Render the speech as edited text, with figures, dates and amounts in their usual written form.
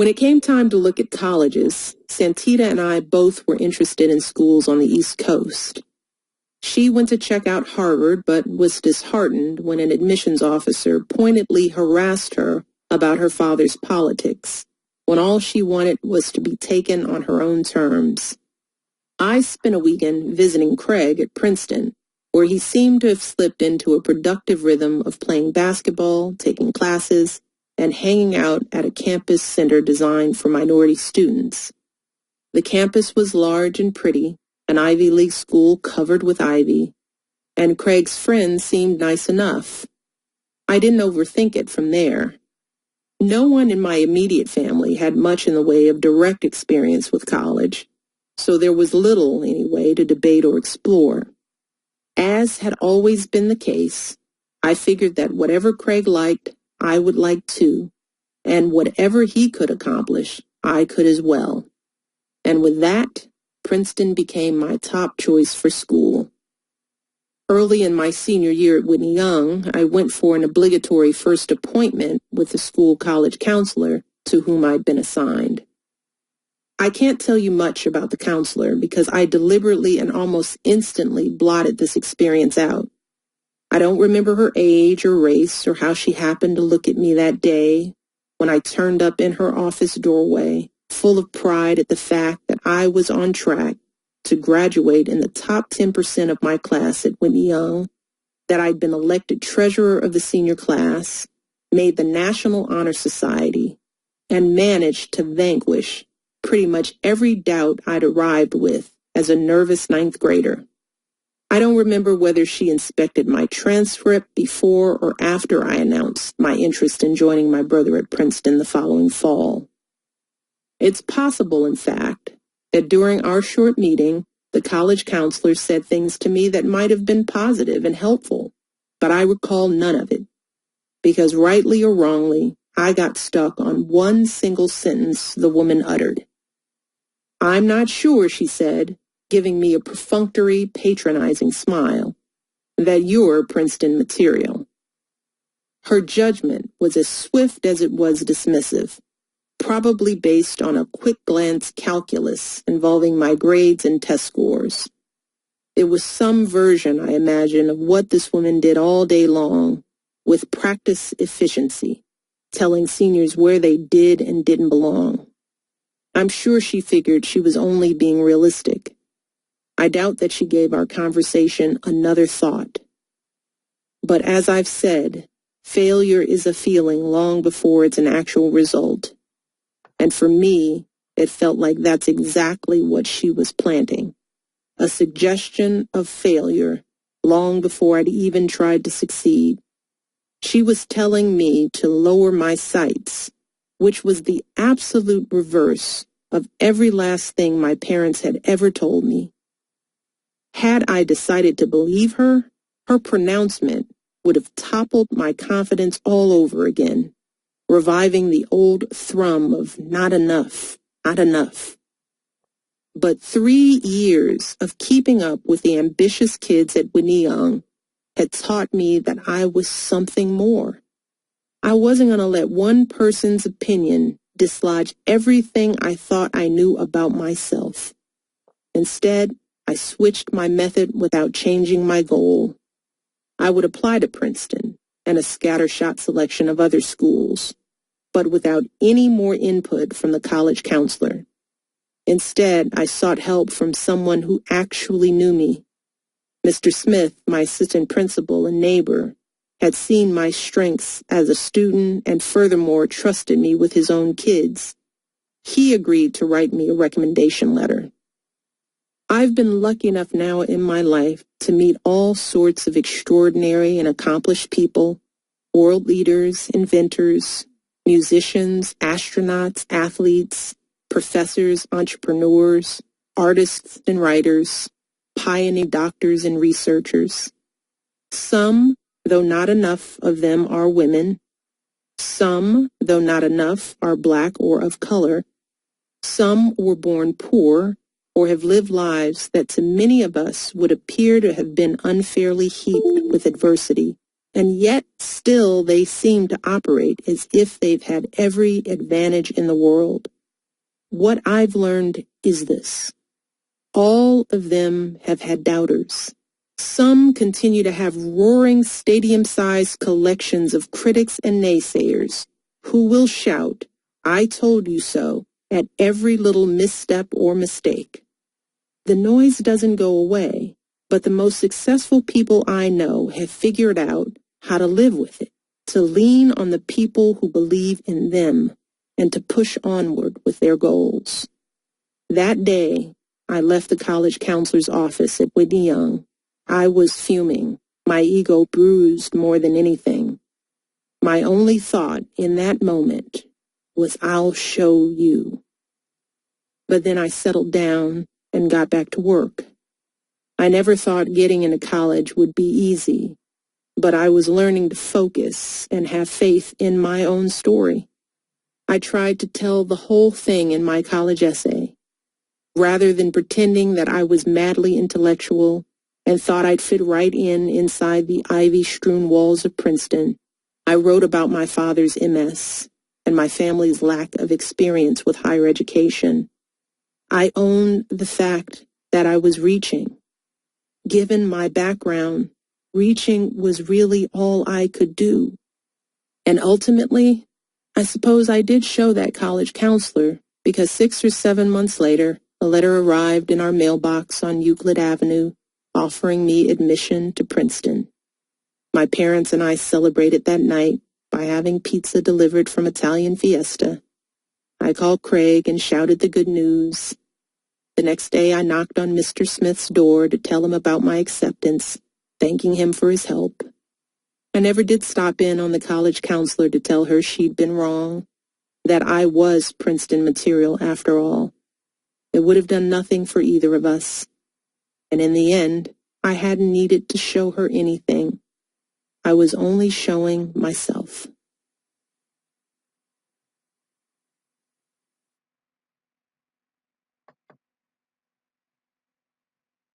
When it came time to look at colleges, Santita and I both were interested in schools on the East Coast. She went to check out Harvard, but was disheartened when an admissions officer pointedly harassed her about her father's politics, when all she wanted was to be taken on her own terms. I spent a weekend visiting Craig at Princeton, where he seemed to have slipped into a productive rhythm of playing basketball, taking classes, and hanging out at a campus center designed for minority students. The campus was large and pretty, an Ivy League school covered with ivy, and Craig's friends seemed nice enough. I didn't overthink it from there. No one in my immediate family had much in the way of direct experience with college, so there was little, anyway, to debate or explore. As had always been the case, I figured that whatever Craig liked, I would like too, and whatever he could accomplish, I could as well. And with that, Princeton became my top choice for school. Early in my senior year at Whitney Young, I went for an obligatory first appointment with the school college counselor to whom I'd been assigned. I can't tell you much about the counselor because I deliberately and almost instantly blotted this experience out. I don't remember her age or race or how she happened to look at me that day when I turned up in her office doorway, full of pride at the fact that I was on track to graduate in the top 10% of my class at Whitney Young, that I'd been elected treasurer of the senior class, made the National Honor Society, and managed to vanquish pretty much every doubt I'd arrived with as a nervous ninth grader. I don't remember whether she inspected my transcript before or after I announced my interest in joining my brother at Princeton the following fall. It's possible, in fact, that during our short meeting, the college counselor said things to me that might have been positive and helpful, but I recall none of it, because rightly or wrongly, I got stuck on one single sentence the woman uttered. "I'm not sure," she said, giving me a perfunctory, patronizing smile, "that you're Princeton material." Her judgment was as swift as it was dismissive, probably based on a quick-glance calculus involving my grades and test scores. It was some version, I imagine, of what this woman did all day long, with practice efficiency, telling seniors where they did and didn't belong. I'm sure she figured she was only being realistic. I doubt that she gave our conversation another thought. But as I've said, failure is a feeling long before it's an actual result. And for me, it felt like that's exactly what she was planting. A suggestion of failure long before I'd even tried to succeed. She was telling me to lower my sights, which was the absolute reverse of every last thing my parents had ever told me. Had I decided to believe her, her pronouncement would have toppled my confidence all over again, reviving the old thrum of not enough, not enough. But 3 years of keeping up with the ambitious kids at Whitney Young had taught me that I was something more. I wasn't going to let one person's opinion dislodge everything I thought I knew about myself. Instead, I switched my method without changing my goal. I would apply to Princeton and a scattershot selection of other schools, but without any more input from the college counselor. Instead, I sought help from someone who actually knew me. Mr. Smith, my assistant principal and neighbor, had seen my strengths as a student and furthermore trusted me with his own kids. He agreed to write me a recommendation letter. I've been lucky enough now in my life to meet all sorts of extraordinary and accomplished people, world leaders, inventors, musicians, astronauts, athletes, professors, entrepreneurs, artists and writers, pioneering doctors and researchers. Some, though not enough of them, are women. Some, though not enough, are black or of color. Some were born poor or have lived lives that to many of us would appear to have been unfairly heaped with adversity. And yet still they seem to operate as if they've had every advantage in the world. What I've learned is this. All of them have had doubters. Some continue to have roaring stadium-sized collections of critics and naysayers who will shout, "I told you so," at every little misstep or mistake. The noise doesn't go away, but the most successful people I know have figured out how to live with it, to lean on the people who believe in them, and to push onward with their goals. That day, I left the college counselor's office at Whitney Young. I was fuming, my ego bruised more than anything. My only thought in that moment was, "I'll show you." But then I settled down and got back to work. I never thought getting into college would be easy, but I was learning to focus and have faith in my own story. I tried to tell the whole thing in my college essay. Rather than pretending that I was madly intellectual and thought I'd fit right in inside the ivy-strewn walls of Princeton, I wrote about my father's MS and my family's lack of experience with higher education. I owned the fact that I was reaching. Given my background, reaching was really all I could do. And ultimately, I suppose I did show that college counselor, because 6 or 7 months later, a letter arrived in our mailbox on Euclid Avenue offering me admission to Princeton. My parents and I celebrated that night by having pizza delivered from Italian Fiesta. I called Craig and shouted the good news. The next day I knocked on Mr. Smith's door to tell him about my acceptance, thanking him for his help. I never did stop in on the college counselor to tell her she'd been wrong, that I was Princeton material after all. It would have done nothing for either of us. And in the end, I hadn't needed to show her anything. I was only showing myself.